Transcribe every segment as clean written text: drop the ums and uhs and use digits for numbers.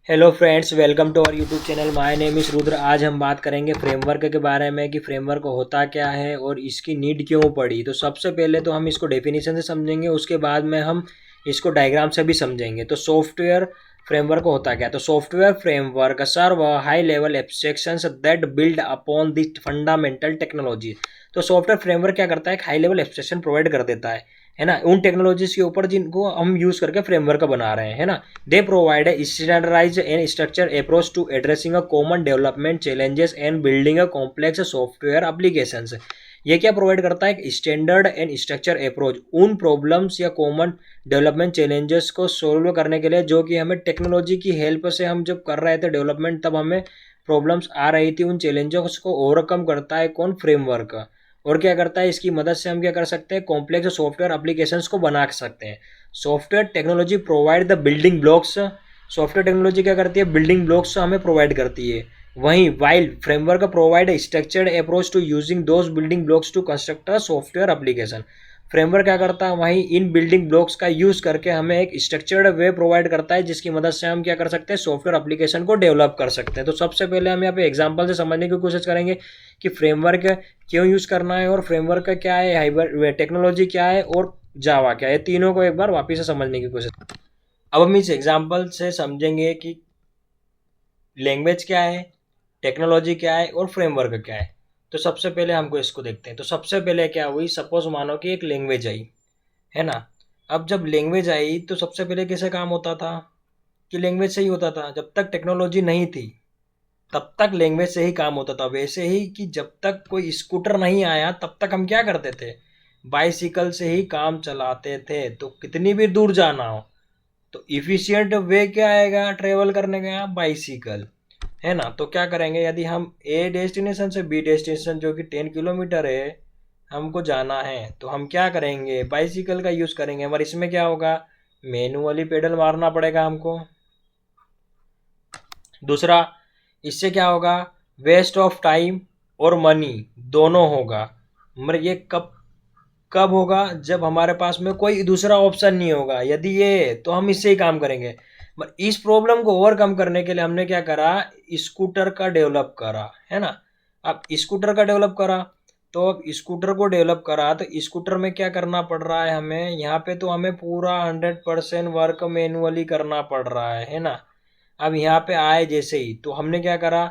Hello friends, welcome to our YouTube channel. My name is Rudra. आज हम बात करेंगे फ्रेमवर्क के बारे में कि फ्रेमवर्क होता क्या है और इसकी नीड क्यों पड़ी। तो सबसे पहले तो हम इसको डेफिनेशन से समझेंगे, उसके बाद में हम इसको डायग्राम से भी समझेंगे। तो सॉफ्टवेयर फ्रेमवर्क होता क्या? तो software framework serve high level abstractions that build upon the fundamental technology. तो सॉफ्टवेयर फ्रेमवर्क क्या करता है? एक हाई लेवल एब्स्ट्रैक्शन प्रोवाइड कर देता है ना, उन टेक्नोलॉजीज के ऊपर जिनको हम यूज करके फ्रेमवर्क बना रहे हैं, है ना। They provide a standardised and structure approach to addressing a common development challenges and building a complex software applications. ये क्या प्रोवाइड करता है? स्टैंडर्ड एंड स्ट्रक्चर अप्रोच उन प्रॉब्लम्स या कॉमन डेवलपमेंट चैलेंजेस को सोल्व करने के लिए जो कि हमें टेक्नोलॉजी की हेल्प से हम जब कर रहे थे डेवलपमेंट, तब हमें प्रॉब्लम्स आ रही थी। उन चैलेंजेस को ओवरकम करता है कौन? फ्रेमवर्क। और क्या करता है? इसकी मदद से हम क्या कर सकते हैं? कॉम्प्लेक्स सॉफ्टवेयर एप्लीकेशंस को बना सकते हैं। Software technology provide the building blocks. Software technology क्या करती है? बिल्डिंग ब्लॉक्स हमें प्रोवाइड करती है। वहीं while framework provide structured approach to using those building blocks to construct a software application. Framework क्या करता है? वहीं इन बिल्डिंग ब्लॉक्स का यूज करके हमें एक स्ट्रक्चर्ड वे प्रोवाइड करता है, जिसकी मदद से हम क्या कर सकते हैं? सॉफ्टवेयर एप्लीकेशन को डेवलप कर सकते हैं। तो सबसे पहले हम यहाँ पे एग्जांपल से समझने की कोशिश करेंगे कि फ्रेमवर्क क्यों यूज़ करना है और फ्रेमवर्क का क्या है, हाइबर टेक्नोलॉजी क्या है और जावा क्या है। तीनों को एक बार वापिस से समझने की कोशिश। अब हम इस एग्जांपल से समझेंगे कि लैंग्वेज क्या है, टेक्नोलॉजी क्या है और फ्रेमवर्क क्या है। तो सबसे पहले हमको इसको देखते हैं। तो सबसे पहले क्या हुई, सपोज मानो कि एक लैंग्वेज आई, है ना। अब जब लैंग्वेज आई तो सबसे पहले कैसे काम होता था कि लैंग्वेज से ही होता था। जब तक टेक्नोलॉजी नहीं थी तब तक लैंग्वेज से ही काम होता था। वैसे ही कि जब तक कोई स्कूटर नहीं आया तब तक हम क्या करते थे? बाइसिकल से ही काम चलाते थे। तो कितनी भी दूर जाना हो तो इफिशियंट वे क्या आएगा ट्रेवल करने का? बाइसिकल, है ना। तो क्या करेंगे? यदि हम ए डेस्टिनेशन से बी डेस्टिनेशन जो कि 10 किलोमीटर है हमको जाना है, तो हम क्या करेंगे? बाइसिकल का यूज़ करेंगे। हमारे इसमें क्या होगा? मैनुअली पेडल मारना पड़ेगा हमको। दूसरा, इससे क्या होगा? वेस्ट ऑफ टाइम और मनी दोनों होगा। मगर ये कब कब होगा? जब हमारे पास में कोई दूसरा ऑप्शन नहीं होगा। यदि ये तो हम इससे ही काम करेंगे। मगर इस प्रॉब्लम को ओवरकम करने के लिए हमने क्या करा? स्कूटर का डेवलप करा, है ना। अब स्कूटर का डेवलप करा तो अब स्कूटर को डेवलप करा तो स्कूटर में क्या करना पड़ रहा है हमें? यहाँ पे तो हमें पूरा 100% वर्क मैनुअली करना पड़ रहा है ना। अब यहाँ पे आए जैसे ही तो हमने क्या करा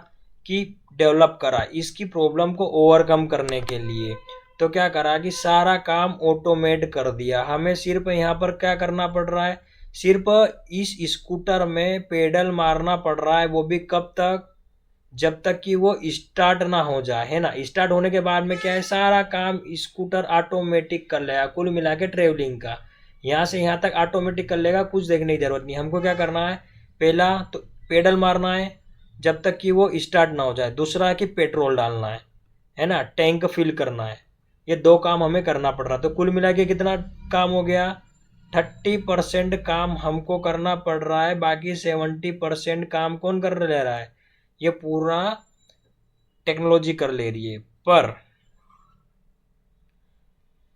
कि डेवलप करा इसकी प्रॉब्लम को ओवरकम करने के लिए। तो क्या करा कि सारा काम ऑटोमेट कर दिया। हमें सिर्फ यहाँ पर क्या करना पड़ रहा है? सिर्फ इस स्कूटर में पेडल मारना पड़ रहा है। वो भी कब तक? जब तक कि वो स्टार्ट ना हो जाए, है ना। स्टार्ट होने के बाद में क्या है? सारा काम स्कूटर ऑटोमेटिक कर लेगा। कुल मिला के ट्रेवलिंग का यहाँ से यहाँ तक ऑटोमेटिक कर लेगा, कुछ देखने की जरूरत नहीं। हमको क्या करना है? पहला तो पेडल मारना है जब तक कि वो स्टार्ट ना हो जाए। दूसरा है कि पेट्रोल डालना है ना, टैंक फिल करना है। ये दो काम हमें करना पड़ रहा। तो कुल मिला के कितना काम हो गया? 30% काम हमको करना पड़ रहा है, बाकी 70% काम कौन कर ले रहा है? ये पूरा टेक्नोलॉजी कर ले रही है। पर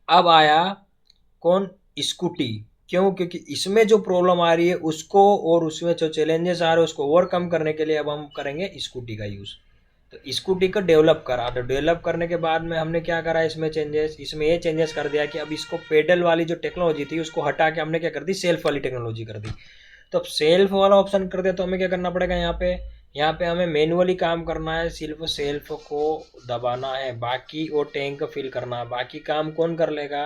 अब आया कौन? स्कूटी। क्यों? क्योंकि इसमें जो प्रॉब्लम आ रही है उसको और उसमें जो चैलेंजेस आ रहे हैं उसको ओवरकम करने के लिए अब हम करेंगे स्कूटी का यूज़। तो स्कूटी को डेवलप करा। तो डेवलप करने के बाद में हमने क्या करा? इसमें चेंजेस, इसमें ये चेंजेस कर दिया कि अब इसको पेडल वाली जो टेक्नोलॉजी थी उसको हटा के हमने क्या कर दी? सेल्फ वाली टेक्नोलॉजी कर दी। तो अब सेल्फ वाला ऑप्शन कर दिया तो हमें क्या करना पड़ेगा? यहाँ पे हमें मैनुअली काम करना है। सिर्फ सेल्फ को दबाना है, बाकी वो टैंक फिल करना है, बाकी काम कौन कर लेगा?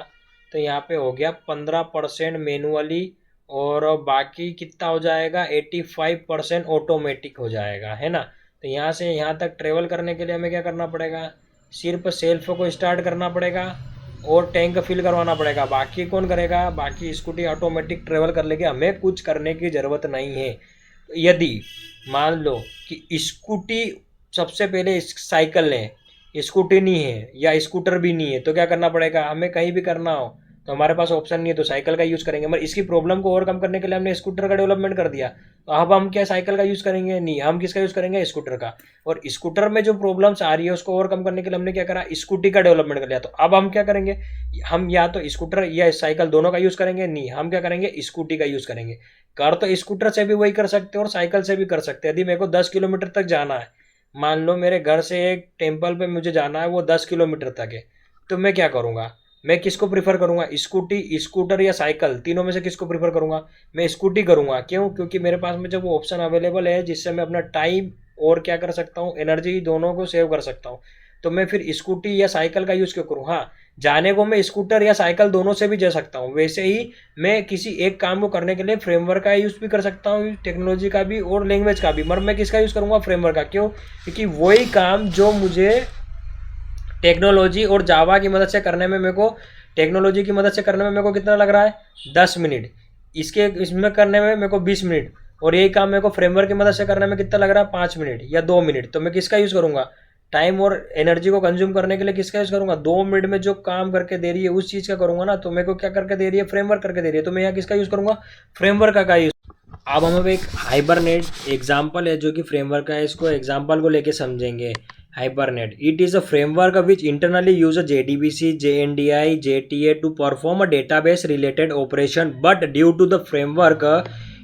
तो यहाँ पे हो गया 15% मैनुअली और बाकी कितना हो जाएगा? 85% ऑटोमेटिक हो जाएगा, है ना। तो यहाँ से यहाँ तक ट्रेवल करने के लिए हमें क्या करना पड़ेगा? सिर्फ सेल्फ को स्टार्ट करना पड़ेगा और टैंक फिल करवाना पड़ेगा। बाकी कौन करेगा? बाकी स्कूटी ऑटोमेटिक ट्रेवल कर लेगी, हमें कुछ करने की ज़रूरत नहीं है। तो यदि मान लो कि स्कूटी सबसे पहले साइकिल लें, स्कूटी नहीं है या स्कूटर भी नहीं है, तो क्या करना पड़ेगा? हमें कहीं भी करना हो तो हमारे पास ऑप्शन नहीं है तो साइकिल का यूज़ करेंगे। मगर इसकी प्रॉब्लम को ओवरकम करने के लिए हमने स्कूटर का डेवलपमेंट कर दिया। तो अब हम क्या साइकिल का यूज़ करेंगे? नहीं, हम किसका यूज़ करेंगे? स्कूटर का। और स्कूटर में जो प्रॉब्लम्स आ रही है उसको ओवरकम करने के लिए हमने क्या करा? स्कूटी का डेवलपमेंट कर लिया। तो अब हम क्या करेंगे? हम या तो स्कूटर या साइकिल दोनों का यूज़ करेंगे? नहीं, हम क्या करेंगे? स्कूटी का यूज़ करेंगे। कर तो स्कूटर से भी वही कर सकते हो और साइकिल से भी कर सकते हैं। यदि मेरे को 10 किलोमीटर तक जाना है, मान लो मेरे घर से एक टेम्पल पे मुझे जाना है, वो 10 किलोमीटर तक है, तो मैं क्या करूँगा, मैं किसको प्रीफर करूँगा, स्कूटर या साइकिल, तीनों में से किसको प्रीफर करूँगा, मैं स्कूटी करूँगा। क्यों? क्योंकि मेरे पास में जब वो ऑप्शन अवेलेबल है जिससे मैं अपना टाइम और क्या कर सकता हूँ, एनर्जी, दोनों को सेव कर सकता हूँ, तो मैं फिर स्कूटी या साइकिल का यूज़ क्यों करूँ। हाँ, जाने को मैं स्कूटर या साइकिल दोनों से भी जा सकता हूँ, वैसे ही मैं किसी एक काम को करने के लिए फ्रेमवर्क का यूज़ भी कर सकता हूँ, टेक्नोलॉजी का भी और लैंग्वेज का भी। मगर मैं किसका यूज़ करूँगा, फ्रेमवर्क का। क्यों? क्योंकि वही काम जो मुझे टेक्नोलॉजी और जावा की मदद से करने में, मेरे को टेक्नोलॉजी की मदद से करने में मेरे को कितना लग रहा है, 10 मिनट, इसमें करने में मेरे को 20 मिनट, और यही काम मेरे को फ्रेमवर्क की मदद से करने में कितना लग रहा है, 5 मिनट या 2 मिनट। तो मैं किसका यूज़ करूँगा, टाइम और एनर्जी को कंज्यूम करने के लिए किसका यूज़ करूँगा, 2 मिनट में जो काम करके दे रही है उस चीज़ का करूँगा ना। तो मेरे को क्या करके दे रही है, फ्रेमवर्क करके दे रही है, तो मैं यहाँ किसका यूज़ करूँगा, फ्रेमवर्क का यूज़। अब हम एक हाइबरनेट एग्जाम्पल है जो कि फ्रेमवर्क का है, इसको एग्जाम्पल को लेके समझेंगे। Hibernate, it is a framework which internally use JDBC, JNDI, JTA to perform a database related operation, but due to the framework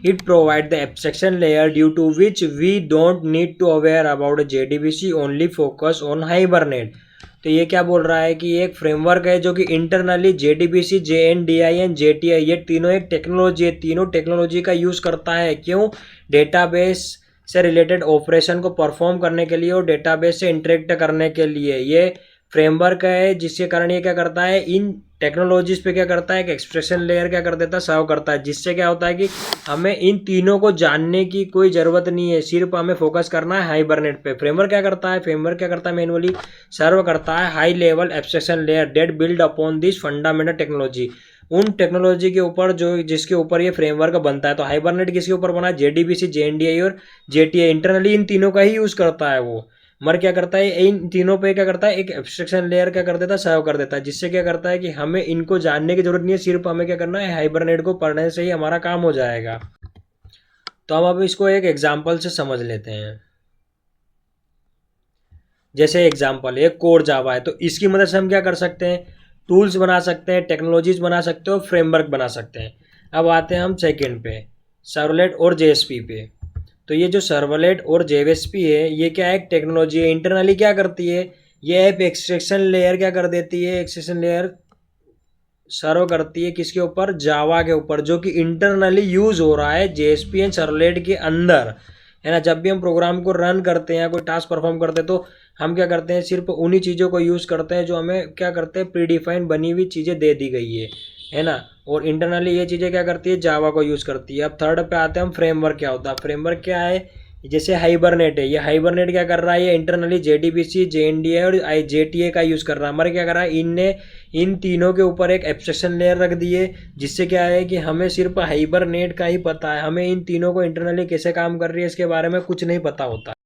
it provide the abstraction layer due to which we don't need to aware about JDBC, only focus on Hibernate। तो ये क्या बोल रहा है कि एक framework है जो कि internally JDBC, JNDI and JTI, ये तीनों एक टेक्नोलॉजी है, तीनों टेक्नोलॉजी का यूज़ करता है। क्यों? डेटाबेस से रिलेटेड ऑपरेशन को परफॉर्म करने के लिए और डेटाबेस से इंटरेक्ट करने के लिए ये फ्रेमवर्क है, जिसके कारण ये क्या करता है, इन टेक्नोलॉजीज पे क्या करता है, एक एक्सप्रेशन लेयर क्या कर देता है, सर्व करता है, जिससे क्या होता है कि हमें इन तीनों को जानने की कोई ज़रूरत नहीं है, सिर्फ हमें फोकस करना है हाइबरनेट पे। फ्रेमवर्क क्या करता है, फ्रेमवर्क क्या करता है, मैनुअली सर्व करता है high level abstraction layer that build upon this fundamental technology, उन टेक्नोलॉजी के ऊपर जो जिसके ऊपर ये फ्रेमवर्क बनता है। तो हाइबरनेट किसके ऊपर बना है, JDBC, JNDI और JTI, इंटरनली इन तीनों का ही यूज़ करता है वो। मर क्या करता है, इन तीनों पे क्या करता है, एक एब्स्ट्रैक्शन लेयर क्या कर देता है, सर्व कर देता है, जिससे क्या करता है कि हमें इनको जानने की जरूरत नहीं है, सिर्फ हमें क्या करना है, हाइबरनेट को पढ़ने से ही हमारा काम हो जाएगा। तो हम अब इसको एक एग्जाम्पल से समझ लेते हैं। जैसे एग्जाम्पल एक कोर जावा है, तो इसकी मदद से हम क्या कर सकते हैं, टूल्स बना सकते हैं, टेक्नोलॉजीज बना सकते हो, फ्रेमवर्क बना सकते हैं। अब आते हैं हम सेकेंड पे, सर्वलेट और JSP पे। तो ये जो सर्वलेट और JSP है, ये क्या है, एक टेक्नोलॉजी है, इंटरनली क्या करती है, ये ऐप एक्सट्रैक्शन लेयर क्या कर देती है, एक्सट्रैक्शन लेयर सर्व करती है किसके ऊपर, जावा के ऊपर, जो कि इंटरनली यूज हो रहा है JSP एंड सर्वलेट के अंदर, है ना। जब भी हम प्रोग्राम को रन करते हैं, कोई टास्क परफॉर्म करते हैं, तो हम क्या करते हैं, सिर्फ उन्हीं चीज़ों को यूज़ करते हैं जो हमें क्या करते हैं, प्रीडिफाइंड बनी हुई चीज़ें दे दी गई है ना। और इंटरनली ये चीज़ें क्या करती है, जावा को यूज़ करती है। अब थर्ड पे आते हैं हम, फ्रेमवर्क क्या होता है। फ्रेमवर्क क्या है, जैसे हाइबरनेट है, ये हाइबरनेट क्या कर रहा है, ये इंटरनली JDBC, JNDI और JTA का यूज़ कर रहा है। हमारे क्या कर रहा है, इनने इन तीनों के ऊपर एक एब्स्ट्रैक्शन लेयर रख दी है, जिससे क्या है कि हमें सिर्फ हाइबरनेट का ही पता है, हमें इन तीनों को इंटरनली कैसे काम कर रही है इसके बारे में कुछ नहीं पता होता।